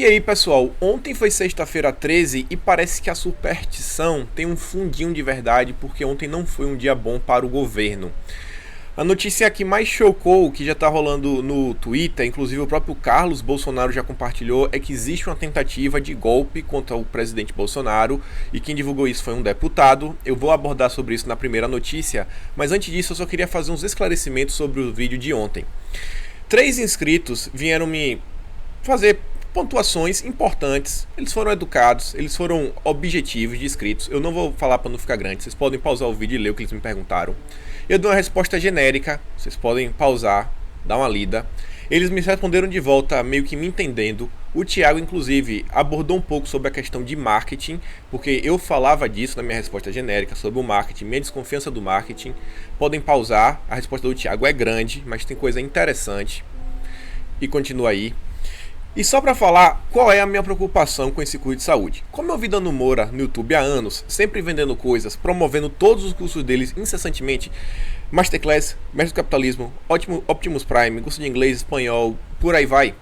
E aí, pessoal, ontem foi sexta-feira 13 e parece que a superstição tem um fundinho de verdade, porque ontem não foi um dia bom para o governo. A notícia que mais chocou, que já está rolando no Twitter, inclusive o próprio Carlos Bolsonaro já compartilhou, é que existe uma tentativa de golpe contra o presidente Bolsonaro, e quem divulgou isso foi um deputado. Eu vou abordar sobre isso na primeira notícia, mas antes disso eu só queria fazer uns esclarecimentos sobre o vídeo de ontem. 3 inscritos vieram me fazer pontuações importantes. Eles foram educados, eles foram objetivos de inscritos. Eu não vou falar para não ficar grande, vocês podem pausar o vídeo e ler o que eles me perguntaram. Eu dou uma resposta genérica, vocês podem pausar, dar uma lida. Eles me responderam de volta, meio que me entendendo. O Thiago, inclusive, abordou um pouco sobre a questão de marketing, porque eu falava disso na minha resposta genérica, sobre o marketing, minha desconfiança do marketing. Podem pausar, a resposta do Thiago é grande, mas tem coisa interessante. E continua aí. E só para falar qual é a minha preocupação com esse curso de saúde. Como eu vi dando Moura no YouTube há anos, sempre vendendo coisas, promovendo todos os cursos deles incessantemente, Masterclass, Mestre do Capitalismo, Optimus Prime, curso de inglês, espanhol, por aí vai.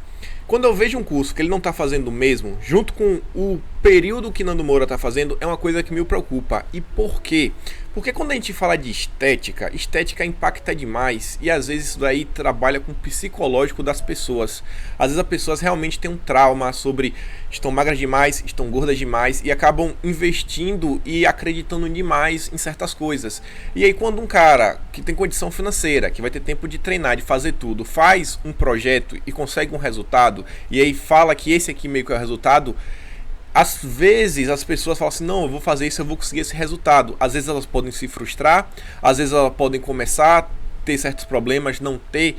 Quando eu vejo um curso que ele não está fazendo o mesmo, junto com o período que Nando Moura está fazendo, é uma coisa que me preocupa. E por quê? Porque quando a gente fala de estética, estética impacta demais e às vezes isso daí trabalha com o psicológico das pessoas. Às vezes as pessoas realmente têm um trauma sobre estão magras demais, estão gordas demais e acabam investindo e acreditando demais em certas coisas. E aí quando um cara que tem condição financeira, que vai ter tempo de treinar, de fazer tudo, faz um projeto e consegue um resultado, e aí fala que esse aqui meio que é o resultado, às vezes as pessoas falam assim, não, eu vou fazer isso, eu vou conseguir esse resultado. Às vezes elas podem se frustrar, às vezes elas podem começar a ter certos problemas, não ter.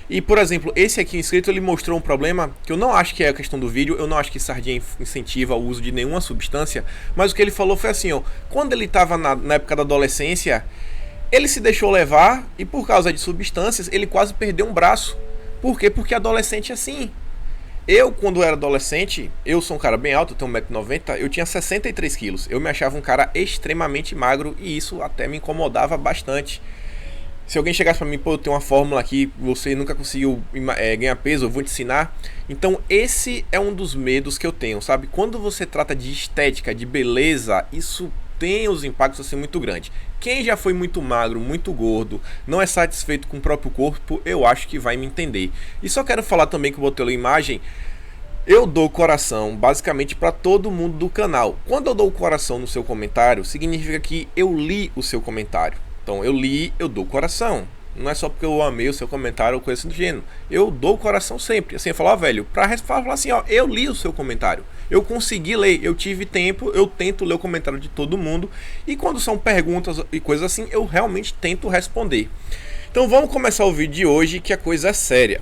E, por exemplo, esse aqui inscrito, ele mostrou um problema que eu não acho que é a questão do vídeo, eu não acho que Sardinha incentiva o uso de nenhuma substância, mas o que ele falou foi assim, ó, quando ele estava na época da adolescência, ele se deixou levar e por causa de substâncias, ele quase perdeu um braço. Por quê? Porque adolescente é assim. Eu, quando era adolescente, eu sou um cara bem alto, eu tenho 1,90 m, eu tinha 63 quilos. Eu me achava um cara extremamente magro e isso até me incomodava bastante. Se alguém chegasse pra mim, pô, eu tenho uma fórmula aqui, você nunca conseguiu ganhar peso, eu vou te ensinar. Então esse é um dos medos que eu tenho, sabe? Quando você trata de estética, de beleza, isso tem os impactos assim muito grandes. Quem já foi muito magro, muito gordo, não é satisfeito com o próprio corpo, eu acho que vai me entender. E só quero falar também que eu botei a imagem, eu dou coração basicamente para todo mundo do canal. Quando eu dou coração no seu comentário, significa que eu li o seu comentário. Então eu li, eu dou coração. Não é só porque eu amei o seu comentário ou coisa assim do gênero. Eu dou coração sempre. Assim, eu falo, ó, velho, pra falar assim, ó, eu li o seu comentário. Eu consegui ler, eu tive tempo, eu tento ler o comentário de todo mundo. E quando são perguntas e coisas assim, eu realmente tento responder. Então vamos começar o vídeo de hoje, que a coisa é séria.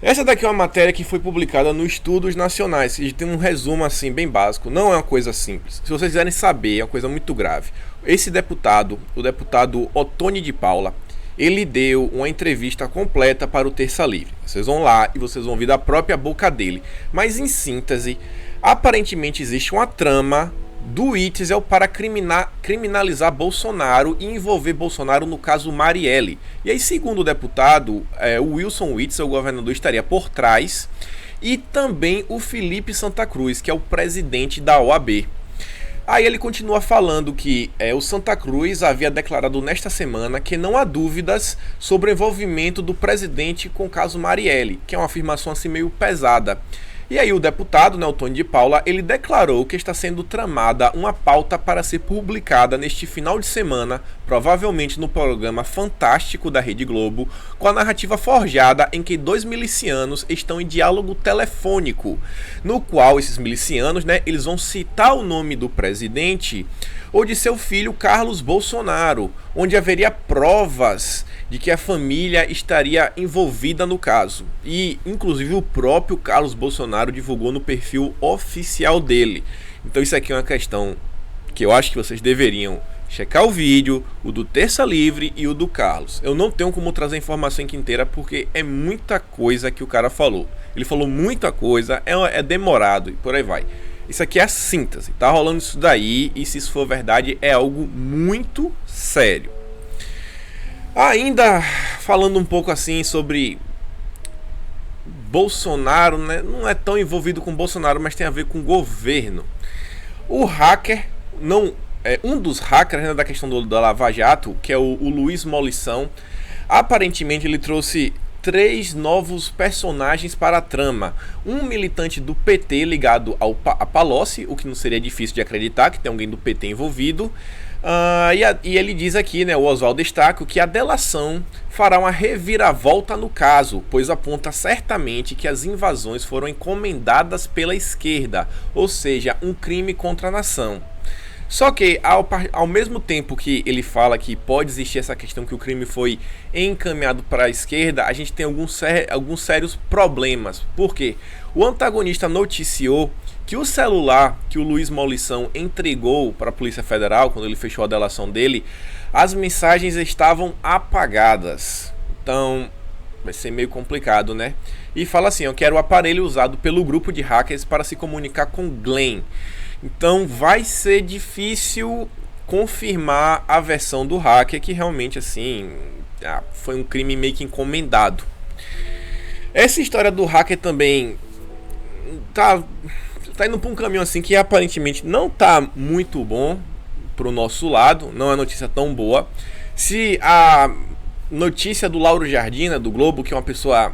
Essa daqui é uma matéria que foi publicada no Estudos Nacionais, que tem um resumo assim bem básico, não é uma coisa simples. Se vocês quiserem saber, é uma coisa muito grave. Esse deputado, o deputado Ottoni de Paula, ele deu uma entrevista completa para o Terça Livre. Vocês vão lá e vocês vão ouvir da própria boca dele. Mas em síntese, aparentemente existe uma trama do Witzel para criminalizar Bolsonaro e envolver Bolsonaro no caso Marielle. E aí, segundo o deputado, o Wilson Witzel, o governador, estaria por trás, e também o Felipe Santa Cruz, que é o presidente da OAB. Aí ele continua falando que o Santa Cruz havia declarado nesta semana que não há dúvidas sobre o envolvimento do presidente com o caso Marielle, que é uma afirmação assim meio pesada. E aí o deputado, né, Ottoni de Paula, ele declarou que está sendo tramada uma pauta para ser publicada neste final de semana, provavelmente no programa Fantástico da Rede Globo, com a narrativa forjada em que 2 milicianos estão em diálogo telefônico, no qual esses milicianos, né, eles vão citar o nome do presidente ou de seu filho Carlos Bolsonaro, onde haveria provas de que a família estaria envolvida no caso. E, inclusive, o próprio Carlos Bolsonaro divulgou no perfil oficial dele. Então isso aqui é uma questão que eu acho que vocês deveriam checar o vídeo, o do Terça Livre e o do Carlos. Eu não tenho como trazer a informação aqui inteira porque é muita coisa que o cara falou. Ele falou muita coisa, é demorado e por aí vai. Isso aqui é a síntese, tá rolando isso daí e se isso for verdade é algo muito sério. Ainda falando um pouco assim sobre Bolsonaro, né, não é tão envolvido com Bolsonaro, mas tem a ver com o governo. O hacker, não, um dos hackers, né, da questão da Lava Jato, que é o Luiz Molição, aparentemente ele trouxe 3 novos personagens para a trama. Um militante do PT ligado a Palocci, o que não seria difícil de acreditar, que tem alguém do PT envolvido. E ele diz aqui, né, o Oswaldo Eustáquio, que a delação fará uma reviravolta no caso, pois aponta certamente que as invasões foram encomendadas pela esquerda, ou seja, um crime contra a nação. Só que, ao mesmo tempo que ele fala que pode existir essa questão que o crime foi encaminhado para a esquerda, a gente tem alguns sérios problemas. Por quê? O antagonista noticiou que o celular que o Luiz Molição entregou para a Polícia Federal, quando ele fechou a delação dele, as mensagens estavam apagadas. Então, vai ser meio complicado, né? E fala assim, eu quero o aparelho usado pelo grupo de hackers para se comunicar com Glenn. Então vai ser difícil confirmar a versão do hacker que realmente assim foi um crime meio que encomendado. Essa história do hacker também tá indo para um caminho assim que aparentemente não tá muito bom pro nosso lado, não é notícia tão boa. Se a notícia do Lauro Jardina do Globo, que é uma pessoa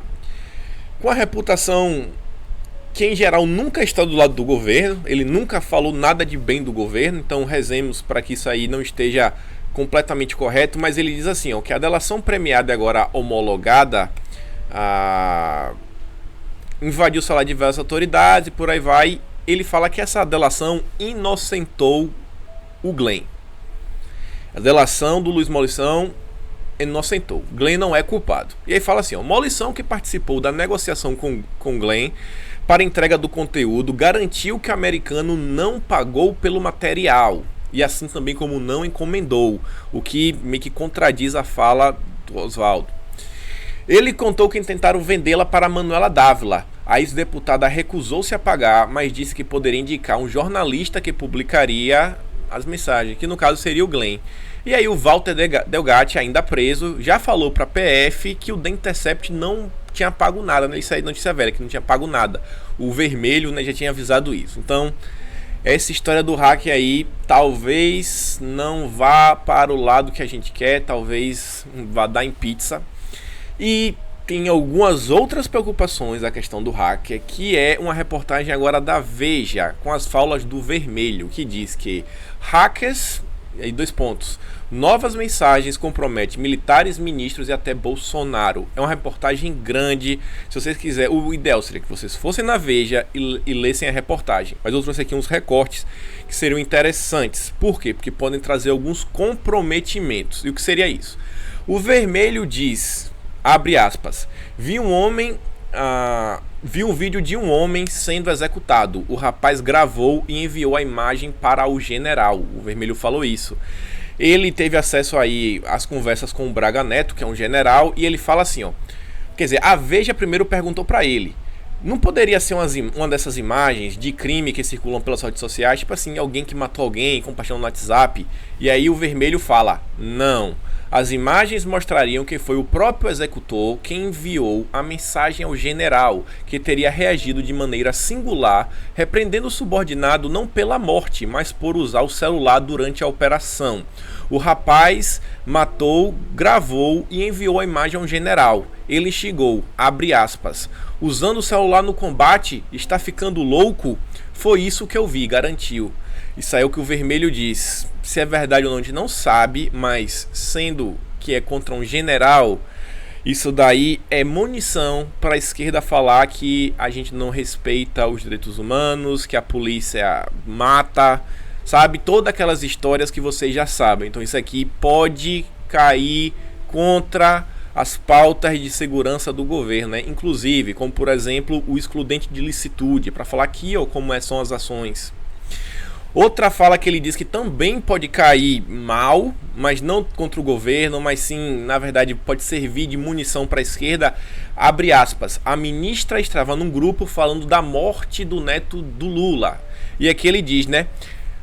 com a reputação que em geral nunca está do lado do governo, ele nunca falou nada de bem do governo, então rezemos para que isso aí não esteja completamente correto, mas ele diz assim, ó, que a delação premiada e agora homologada invadiu o salário de diversas autoridades e por aí vai. Ele fala que essa delação inocentou o Glenn. A delação do Luiz Molição inocentou. Glenn não é culpado. E aí fala assim, ó, Molição, que participou da negociação com Glenn para entrega do conteúdo, garantiu que o americano não pagou pelo material e assim também como não encomendou, o que meio que contradiz a fala do Oswaldo. Ele contou que tentaram vendê-la para Manuela Dávila. A ex-deputada recusou-se a pagar, mas disse que poderia indicar um jornalista que publicaria as mensagens, que no caso seria o Glenn. E aí o Walter Delgatti, ainda preso, já falou para a PF que o The Intercept não tinha pago nada, né? Isso aí é notícia velha, que não tinha pago nada. O Vermelho, né, já tinha avisado isso. Então, essa história do hack aí talvez não vá para o lado que a gente quer, talvez vá dar em pizza. E tem algumas outras preocupações a questão do hacker, que é uma reportagem agora da Veja, com as falas do Vermelho, que diz que hackers, aí 2 pontos, novas mensagens comprometem militares, ministros e até Bolsonaro. É uma reportagem grande, se vocês quiserem, o ideal seria que vocês fossem na Veja e lessem a reportagem, mas eu trouxe aqui uns recortes que seriam interessantes. Por quê? Porque podem trazer alguns comprometimentos. E o que seria isso? O Vermelho diz, abre aspas, vi um vídeo de um homem sendo executado. O rapaz gravou e enviou a imagem para o general. O Vermelho falou isso. Ele teve acesso aí às conversas com o Braga Neto, que é um general, e ele fala assim, ó. Quer dizer, a Veja primeiro perguntou para ele, não poderia ser uma dessas imagens de crime que circulam pelas redes sociais, tipo assim, alguém que matou alguém, compartilhando no WhatsApp? E aí o Vermelho fala, não. As imagens mostrariam que foi o próprio executor quem enviou a mensagem ao general, que teria reagido de maneira singular, repreendendo o subordinado não pela morte, mas por usar o celular durante a operação. O rapaz matou, gravou e enviou a imagem ao general. Ele instigou, abre aspas, usando o celular no combate, está ficando louco? Foi isso que eu vi, garantiu. Isso aí é o que o Vermelho diz. Se é verdade ou não, a gente não sabe, mas sendo que é contra um general, isso daí é munição para a esquerda falar que a gente não respeita os direitos humanos, que a polícia mata, sabe? Todas aquelas histórias que vocês já sabem. Então isso aqui pode cair contra as pautas de segurança do governo, né? Inclusive, como por exemplo, o excludente de licitude, para falar aqui ó, como são as ações. Outra fala que ele diz que também pode cair mal, mas não contra o governo, mas sim, na verdade, pode servir de munição para a esquerda. Abre aspas, a ministra estava num grupo falando da morte do neto do Lula. E aqui ele diz, né?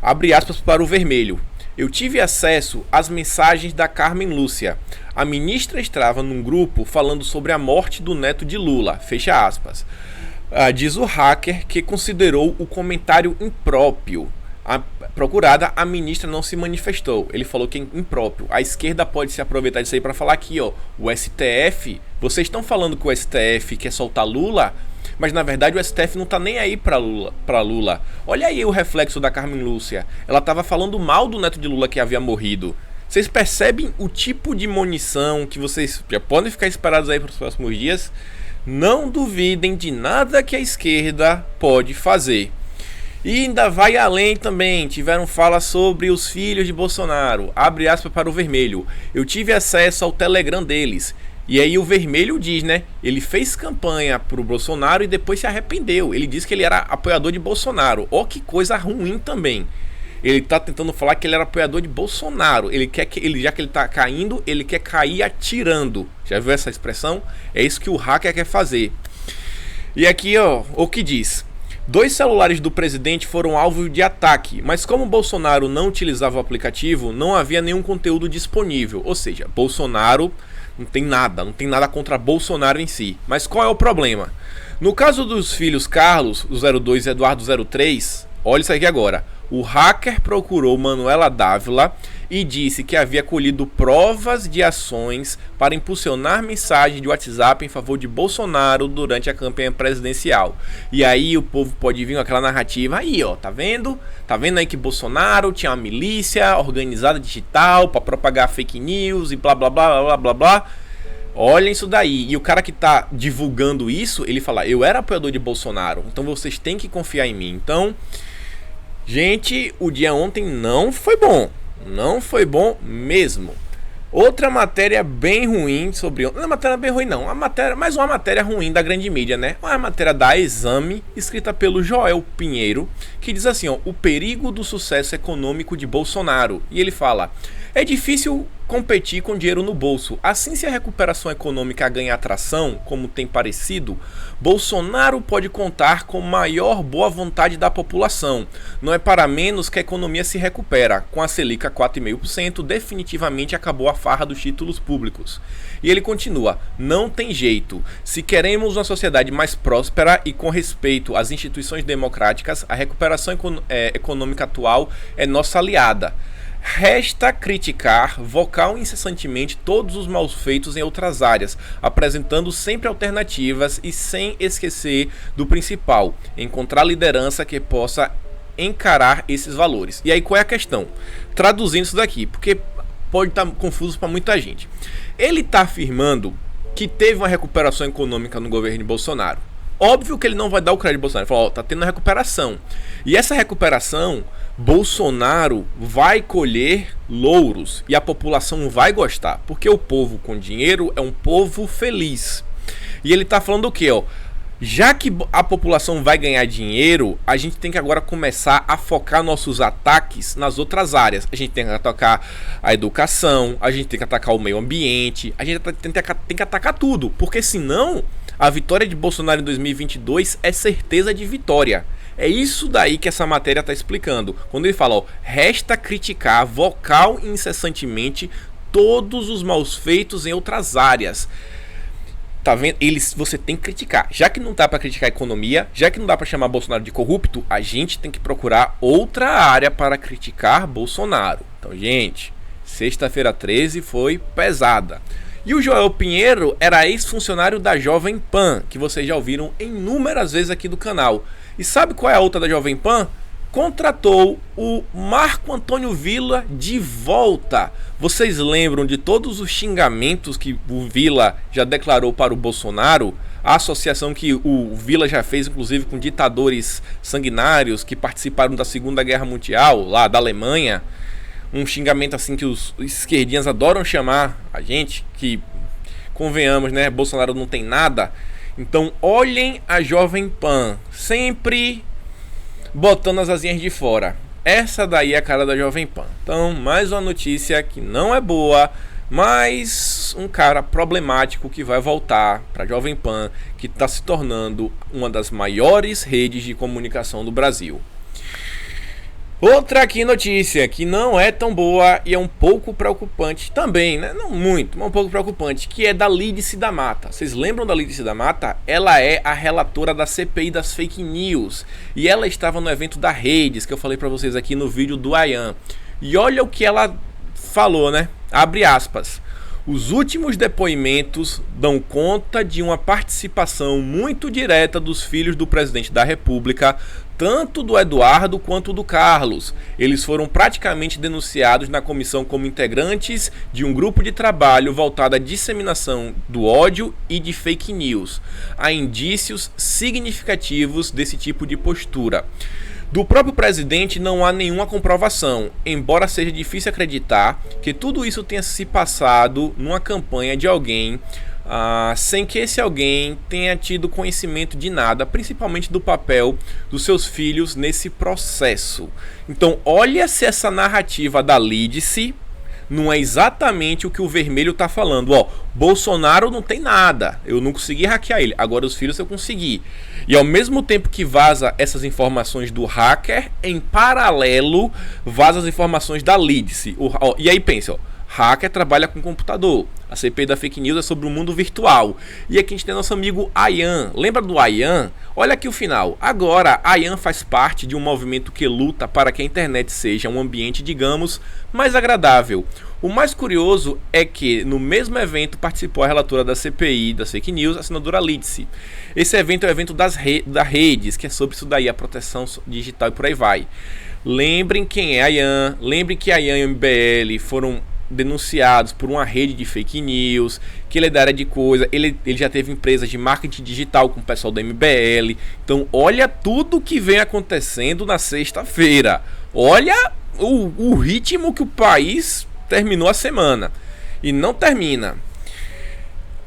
Abre aspas para o Vermelho. Eu tive acesso às mensagens da Carmen Lúcia. A ministra estava num grupo falando sobre a morte do neto de Lula, fecha aspas. Diz o hacker que considerou o comentário impróprio. Procurada, a ministra não se manifestou. Ele falou que é impróprio. A esquerda pode se aproveitar disso aí para falar aqui, ó, o STF, vocês estão falando que o STF quer soltar Lula, mas na verdade o STF não tá nem aí pra Lula. Olha aí o reflexo da Carmen Lúcia. Ela tava falando mal do neto de Lula que havia morrido. Vocês percebem o tipo de munição que vocês já podem ficar esperados aí para os próximos dias? Não duvidem de nada que a esquerda pode fazer. E ainda vai além também, tiveram fala sobre os filhos de Bolsonaro, abre aspas para o Vermelho. Eu tive acesso ao Telegram deles. E aí o Vermelho diz, né, ele fez campanha pro Bolsonaro e depois se arrependeu. Ele disse que ele era apoiador de Bolsonaro. Ó, que coisa ruim também. Ele tá tentando falar que ele era apoiador de Bolsonaro. Ele quer que já que ele tá caindo, ele quer cair atirando. Já viu essa expressão? É isso que o hacker quer fazer. E aqui, ó, o que diz: 2 celulares do presidente foram alvo de ataque, mas como Bolsonaro não utilizava o aplicativo, não havia nenhum conteúdo disponível. Ou seja, Bolsonaro não tem nada contra Bolsonaro em si. Mas qual é o problema? No caso dos filhos Carlos, o 02 e Eduardo 03, olha isso aqui agora. O hacker procurou Manuela Dávila e disse que havia colhido provas de ações para impulsionar mensagens de WhatsApp em favor de Bolsonaro durante a campanha presidencial. E aí o povo pode vir com aquela narrativa aí, ó, tá vendo? Tá vendo aí que Bolsonaro tinha uma milícia organizada digital para propagar fake news e blá blá blá blá blá blá. Olhem isso daí. E o cara que tá divulgando isso, ele fala: eu era apoiador de Bolsonaro, então vocês têm que confiar em mim. Então, gente, o dia ontem não foi bom. Não foi bom mesmo. Outra matéria bem ruim sobre... Não é matéria bem ruim não, mais uma matéria ruim da grande mídia, né? Uma matéria da Exame, escrita pelo Joel Pinheiro, que diz assim, ó: o perigo do sucesso econômico de Bolsonaro. E ele fala: é difícil competir com dinheiro no bolso. Assim, se a recuperação econômica ganhar tração, como tem parecido, Bolsonaro pode contar com maior boa vontade da população. Não é para menos que a economia se recupera. Com a Selic a 4,5%, definitivamente acabou a farra dos títulos públicos. E ele continua: não tem jeito. Se queremos uma sociedade mais próspera e com respeito às instituições democráticas, a recuperação econômica atual é nossa aliada. Resta criticar vocal incessantemente todos os malfeitos em outras áreas, apresentando sempre alternativas e sem esquecer do principal: encontrar liderança que possa encarar esses valores. E aí qual é a questão? Traduzindo isso daqui, porque pode estar confuso para muita gente. Ele está afirmando que teve uma recuperação econômica no governo de Bolsonaro. Óbvio que ele não vai dar o crédito de Bolsonaro. Ele falou: ó, tá tendo uma recuperação. E essa recuperação, Bolsonaro vai colher louros e a população vai gostar, porque o povo com dinheiro é um povo feliz. E ele tá falando o quê, ó? Já que a população vai ganhar dinheiro, a gente tem que agora começar a focar nossos ataques nas outras áreas. A gente tem que atacar a educação, a gente tem que atacar o meio ambiente, a gente tem que atacar tudo, porque senão a vitória de Bolsonaro em 2022 é certeza de vitória. É isso daí que essa matéria está explicando. Quando ele fala, ó, resta criticar vocal e incessantemente todos os maus feitos em outras áreas. Tá vendo? Você tem que criticar. Já que não dá para criticar a economia, já que não dá para chamar Bolsonaro de corrupto, a gente tem que procurar outra área para criticar Bolsonaro. Então, gente, sexta-feira 13 foi pesada. E o Joel Pinheiro era ex-funcionário da Jovem Pan, que vocês já ouviram inúmeras vezes aqui do canal. E sabe qual é a outra da Jovem Pan? Contratou o Marco Antônio Villa de volta. Vocês lembram de todos os xingamentos que o Villa já declarou para o Bolsonaro? A associação que o Villa já fez, inclusive, com ditadores sanguinários que participaram da Segunda Guerra Mundial, lá da Alemanha. Um xingamento assim que os esquerdinhas adoram chamar a gente, que, convenhamos, né, Bolsonaro não tem nada. Então olhem a Jovem Pan, sempre botando as asinhas de fora. Essa daí é a cara da Jovem Pan. Então, mais uma notícia que não é boa, mas um cara problemático que vai voltar para a Jovem Pan, que está se tornando uma das maiores redes de comunicação do Brasil. Outra aqui notícia que não é tão boa e é um pouco preocupante também, né? Não muito, mas um pouco preocupante, que é da Lídice da Mata. Vocês lembram da Lídice da Mata? Ela é a relatora da CPI das fake news e ela estava no evento da Redes, que eu falei pra vocês aqui no vídeo do Ayan. E olha o que ela falou, né? Abre aspas. Os últimos depoimentos dão conta de uma participação muito direta dos filhos do presidente da República, tanto do Eduardo quanto do Carlos. Eles foram praticamente denunciados na comissão como integrantes de um grupo de trabalho voltado à disseminação do ódio e de fake news. Há indícios significativos desse tipo de postura. Do próprio presidente não há nenhuma comprovação, embora seja difícil acreditar que tudo isso tenha se passado numa campanha de alguém sem que esse alguém tenha tido conhecimento de nada, principalmente do papel dos seus filhos nesse processo. Então, olha se essa narrativa da Lídice não é exatamente o que o vermelho tá falando. Ó, Bolsonaro não tem nada, eu não consegui hackear ele, agora os filhos eu consegui. E ao mesmo tempo que vaza essas informações do hacker, em paralelo vaza as informações da Lídice. E aí pensa, ó, hacker trabalha com computador, a CPI da fake news é sobre o mundo virtual. E aqui a gente tem nosso amigo Ayan. Lembra do Ayan? Olha aqui o final. Agora, Ayan faz parte de um movimento que luta para que a internet seja um ambiente, digamos, mais agradável. O mais curioso é que no mesmo evento participou a relatora da CPI das fake news, a senadora Lídice. Esse evento é o evento da Redes, que é sobre isso daí, a proteção digital e por aí vai. Lembrem quem é Ayan, lembrem que Ayan e o MBL foram denunciados por uma rede de fake news, que ele é da área de coisa, ele já teve empresas de marketing digital com o pessoal da MBL. Então olha tudo que vem acontecendo na sexta-feira, olha o ritmo que o país terminou a semana, e não termina.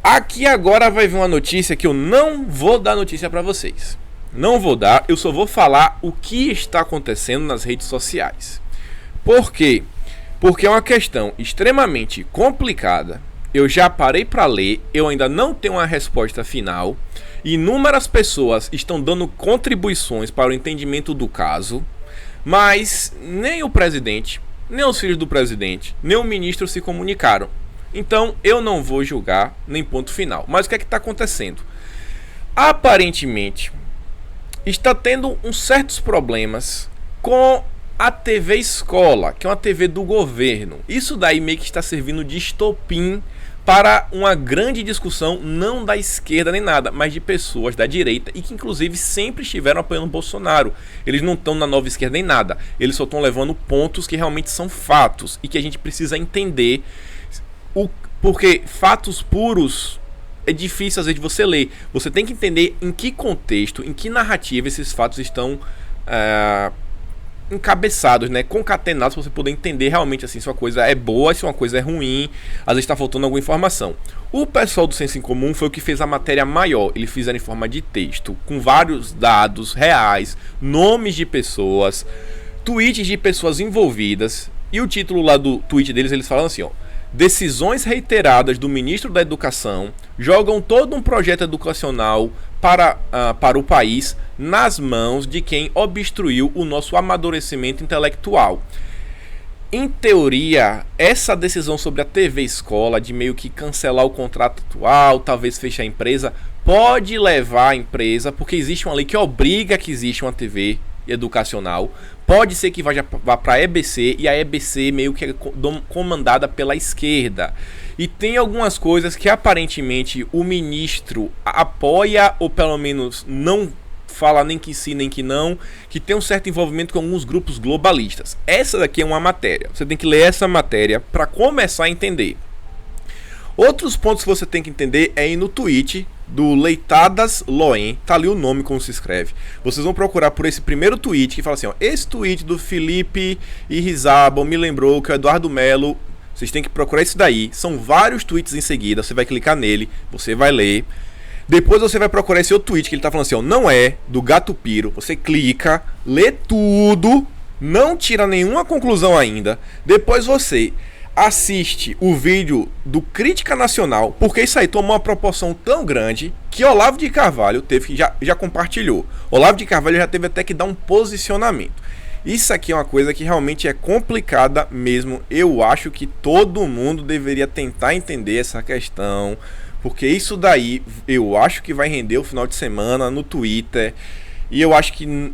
Aqui agora vai vir uma notícia que eu não vou dar notícia para vocês, não vou dar, eu só vou falar o que está acontecendo nas redes sociais. Por quê? Porque é uma questão extremamente complicada. Eu já parei para ler, eu ainda não tenho uma resposta final. Inúmeras pessoas estão dando contribuições para o entendimento do caso, mas nem o presidente, nem os filhos do presidente, nem o ministro se comunicaram. Então eu não vou julgar nem ponto final. Mas o que é que está acontecendo? Aparentemente está tendo uns certos problemas com a TV Escola, que é uma TV do governo. Isso daí meio que está servindo de estopim para uma grande discussão, não da esquerda nem nada, mas de pessoas da direita e que inclusive sempre estiveram apoiando o Bolsonaro. Eles não estão na nova esquerda nem nada, eles só estão levando pontos que realmente são fatos e que a gente precisa entender, porque fatos puros é difícil às vezes de você ler. Você tem que entender em que contexto, em que narrativa esses fatos estão encabeçados, né, concatenados, para você poder entender realmente assim, se uma coisa é boa, se uma coisa é ruim, às vezes está faltando alguma informação. O pessoal do Senso em Comum foi o que fez a matéria maior, eles fizeram em forma de texto, com vários dados reais, nomes de pessoas, tweets de pessoas envolvidas, e o título lá do tweet deles, eles falam assim, ó: decisões reiteradas do ministro da Educação jogam todo um projeto educacional para o país nas mãos de quem obstruiu o nosso amadurecimento intelectual. Em teoria, essa decisão sobre a TV Escola, de meio que cancelar o contrato atual, talvez fechar a empresa, pode levar a empresa, porque existe uma lei que obriga que exista uma TV educacional, pode ser que vá para a EBC, e a EBC meio que é comandada pela esquerda, e tem algumas coisas que aparentemente o ministro apoia, ou pelo menos não fala nem que sim nem que não, que tem um certo envolvimento com alguns grupos globalistas. Essa daqui é uma matéria, você tem que ler essa matéria para começar a entender. Outros pontos que você tem que entender é ir no tweet do Leitadas Loen, tá ali o nome como se escreve. Vocês vão procurar por esse primeiro tweet que fala assim, ó: esse tweet do Felipe Irizabal me lembrou que o Eduardo Melo. Vocês têm que procurar isso daí. São vários tweets em seguida. Você vai clicar nele, você vai ler. Depois você vai procurar esse outro tweet que ele tá falando assim, ó: não é do Gato Piro. Você clica, lê tudo, não tira nenhuma conclusão ainda. Depois você assiste o vídeo do Crítica Nacional, porque isso aí tomou uma proporção tão grande que Olavo de Carvalho teve que já compartilhou. Olavo de Carvalho já teve até que dar um posicionamento. Isso aqui é uma coisa que realmente é complicada mesmo. Eu acho que todo mundo deveria tentar entender essa questão, porque isso daí eu acho que vai render o final de semana no Twitter. E eu acho que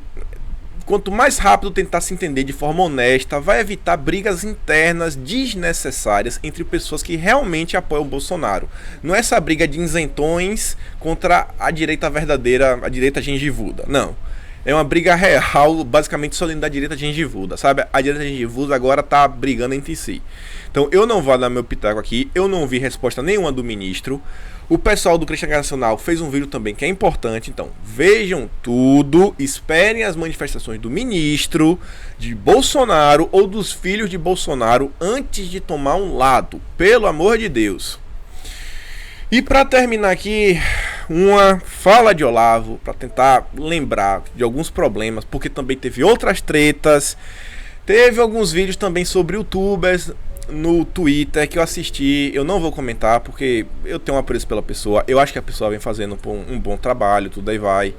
quanto mais rápido tentar se entender de forma honesta, vai evitar brigas internas desnecessárias entre pessoas que realmente apoiam o Bolsonaro. Não é essa briga de isentões contra a direita verdadeira, a direita gengivuda. Não. É uma briga real, basicamente só dentro da direita gengivuda, sabe? A direita gengivuda agora tá brigando entre si. Então eu não vou dar meu pitaco aqui, eu não vi resposta nenhuma do ministro. O pessoal do Cristianismo Nacional fez um vídeo também que é importante, então vejam tudo, esperem as manifestações do ministro, de Bolsonaro ou dos filhos de Bolsonaro antes de tomar um lado, pelo amor de Deus. E para terminar aqui, uma fala de Olavo, para tentar lembrar de alguns problemas, porque também teve outras tretas, teve alguns vídeos também sobre youtubers no Twitter que eu assisti. Eu não vou comentar porque eu tenho um apreço pela pessoa, eu acho que a pessoa vem fazendo um bom trabalho, tudo aí vai.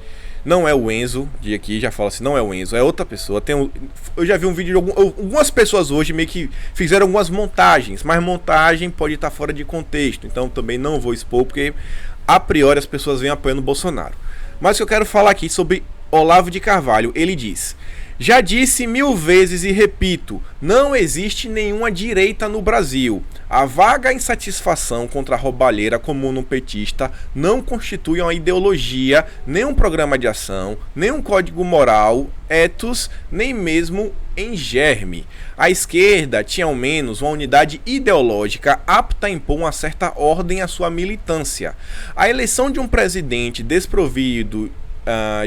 Não é o Enzo, de aqui já fala assim, não é o Enzo, é outra pessoa. Eu já vi um vídeo de algumas pessoas hoje meio que fizeram algumas montagens, mas montagem pode estar fora de contexto, então também não vou expor porque a priori as pessoas vêm apoiando o Bolsonaro. Mas o que eu quero falar aqui sobre Olavo de Carvalho, ele diz: já disse 1000 vezes e repito, não existe nenhuma direita no Brasil. A vaga insatisfação contra a roubalheira comum no petista não constitui uma ideologia, nem um programa de ação, nem um código moral, ethos, nem mesmo em germe. A esquerda tinha ao menos uma unidade ideológica apta a impor uma certa ordem à sua militância. A eleição de um presidente desprovido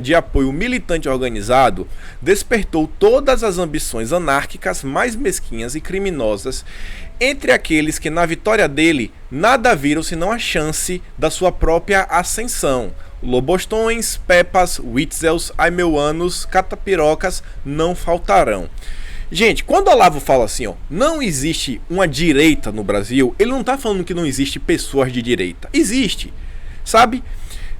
de apoio militante organizado despertou todas as ambições anárquicas mais mesquinhas e criminosas entre aqueles que na vitória dele nada viram senão a chance da sua própria ascensão. Lobostões, Pepas, Witzels, Aimeuanos, Catapirocas não faltarão. Gente, quando o Olavo fala assim, ó, não existe uma direita no Brasil, ele não tá falando que não existe pessoas de direita. Existe, sabe?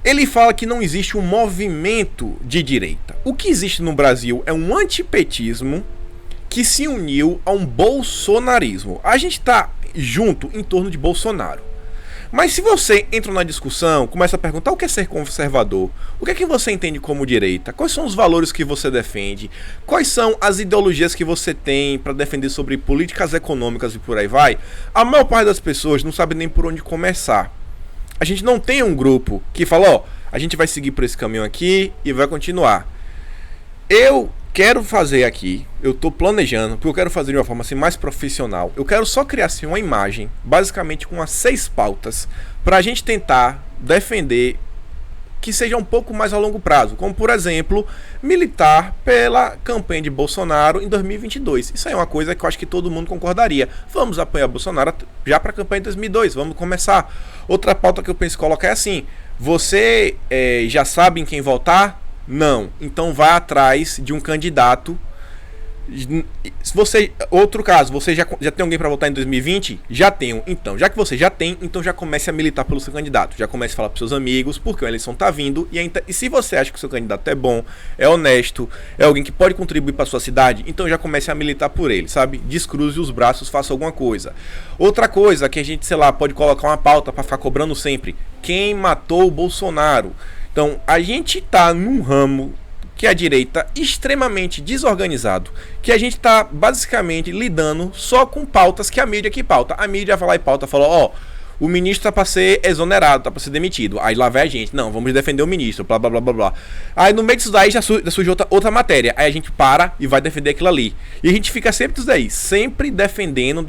Ele fala que não existe um movimento de direita. O que existe no Brasil é um antipetismo que se uniu a um bolsonarismo. A gente está junto em torno de Bolsonaro. Mas se você entra na discussão, começa a perguntar o que é ser conservador, o que é que você entende como direita, quais são os valores que você defende, quais são as ideologias que você tem para defender sobre políticas econômicas e por aí vai, a maior parte das pessoas não sabe nem por onde começar. A gente não tem um grupo que fala, ó, a gente vai seguir por esse caminho aqui e vai continuar. Eu quero fazer aqui, eu tô planejando, porque eu quero fazer de uma forma assim mais profissional. Eu quero só criar assim uma imagem, basicamente com as 6 pautas, pra gente tentar defender que seja um pouco mais a longo prazo, como por exemplo, militar pela campanha de Bolsonaro em 2022. Isso aí é uma coisa que eu acho que todo mundo concordaria. Vamos apoiar Bolsonaro já para a campanha de 2022, vamos começar. Outra pauta que eu penso em colocar é assim: você já sabe em quem votar? Não. Então vá atrás de um candidato. Se você, outro caso, você já tem alguém para votar em 2020? Já tenho. Então, já que você já tem, então já comece a militar pelo seu candidato. Já comece a falar para seus amigos, porque a eleição tá vindo. E se você acha que o seu candidato é bom, é honesto, é alguém que pode contribuir para sua cidade, então já comece a militar por ele, sabe? Descruze os braços, faça alguma coisa. Outra coisa que a gente, sei lá, pode colocar uma pauta para ficar cobrando sempre: quem matou o Bolsonaro? Então, a gente tá num ramo que a direita extremamente desorganizado, que a gente está basicamente lidando só com pautas que a mídia que pauta. A mídia vai lá e pauta, fala, ó, o ministro tá para ser exonerado, tá para ser demitido. Aí lá vai a gente, não, vamos defender o ministro, blá blá blá blá blá. Aí no meio disso daí já surge outra matéria, aí a gente para e vai defender aquilo ali. E a gente fica sempre disso daí, sempre defendendo.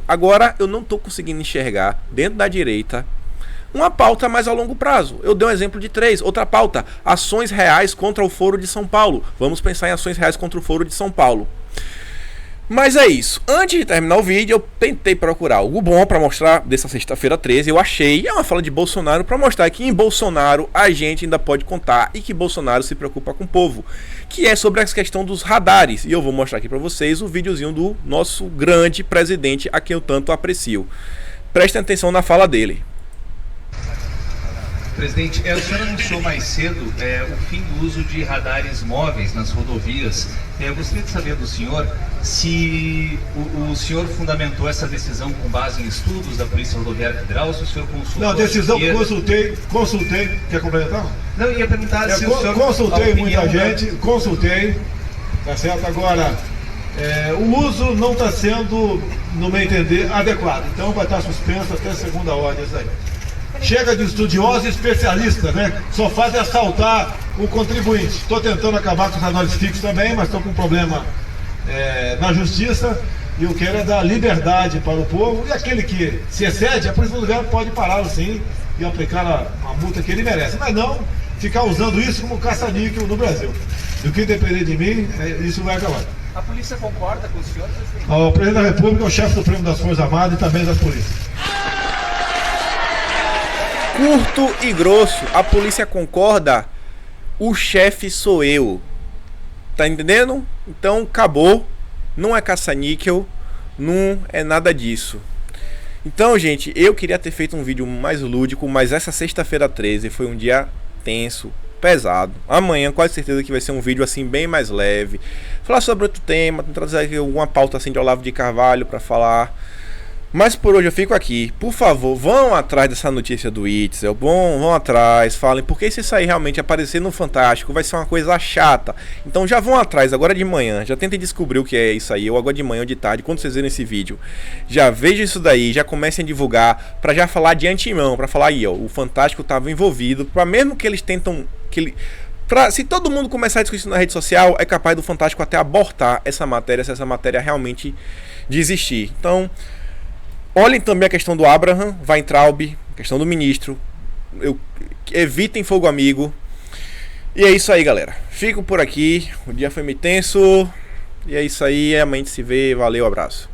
Agora eu não tô conseguindo enxergar dentro da direita uma pauta mais a longo prazo. Eu dei um exemplo de 3. Outra pauta: ações reais contra o Foro de São Paulo. Vamos pensar em ações reais contra o Foro de São Paulo. Mas é isso. Antes de terminar o vídeo, eu tentei procurar algo bom para mostrar dessa sexta-feira 13. Eu achei, é uma fala de Bolsonaro para mostrar que em Bolsonaro a gente ainda pode contar e que Bolsonaro se preocupa com o povo, que é sobre a questão dos radares. E eu vou mostrar aqui para vocês o videozinho do nosso grande presidente, a quem eu tanto aprecio. Prestem atenção na fala dele. Presidente, o senhor anunciou mais cedo o fim do uso de radares móveis nas rodovias. Eu gostaria de saber do senhor se o senhor fundamentou essa decisão com base em estudos da Polícia Rodoviária Federal, ou se o senhor consultou... Não, decisão que consultei, quer complementar? Não, eu ia perguntar se o senhor... Consultei muita gente, consultei, tá certo? Agora, o uso não está sendo, no meu entender, adequado. Então vai estar suspenso até segunda ordem isso aí. Chega de estudiosos e especialistas, né? Só fazem assaltar o contribuinte. Estou tentando acabar com os radares fixos também, mas estou com um problema na justiça. E eu quero dar liberdade para o povo. E aquele que se excede, a Polícia Rodoviária pode pará-lo sim e aplicar a multa que ele merece. Mas não ficar usando isso como caça-níquel no Brasil. E o que depender de mim, isso vai acabar. A polícia concorda com o senhor, presidente? O presidente da República é o chefe supremo das Forças Armadas e também das polícias. Curto e grosso, a polícia concorda, o chefe sou eu. Tá entendendo? Então acabou, não é caça-níquel, não é nada disso. Então, gente, eu queria ter feito um vídeo mais lúdico, mas essa sexta-feira 13 foi um dia tenso, pesado. Amanhã, quase certeza que vai ser um vídeo assim bem mais leve. Falar sobre outro tema, tentar trazer aqui alguma pauta assim de Olavo de Carvalho para falar. Mas por hoje eu fico aqui. Por favor, vão atrás dessa notícia do Itzel. Vão atrás, falem. Porque se isso aí realmente aparecer no Fantástico, vai ser uma coisa chata. Então já vão atrás, agora de manhã. Já tentem descobrir o que é isso aí. Ou agora de manhã ou de tarde, quando vocês verem esse vídeo. Já vejam isso daí, já comecem a divulgar. Pra já falar de antemão. Pra falar aí, ó. O Fantástico tava envolvido. Pra mesmo que eles tentam... se todo mundo começar a discutir isso na rede social, é capaz do Fantástico até abortar essa matéria. Se essa matéria realmente desistir. Então... olhem também a questão do Abraham Weintraub, questão do ministro. Evitem fogo amigo. E é isso aí, galera. Fico por aqui. O dia foi meio tenso. E é isso aí. Amanhã a gente se vê. Valeu, abraço.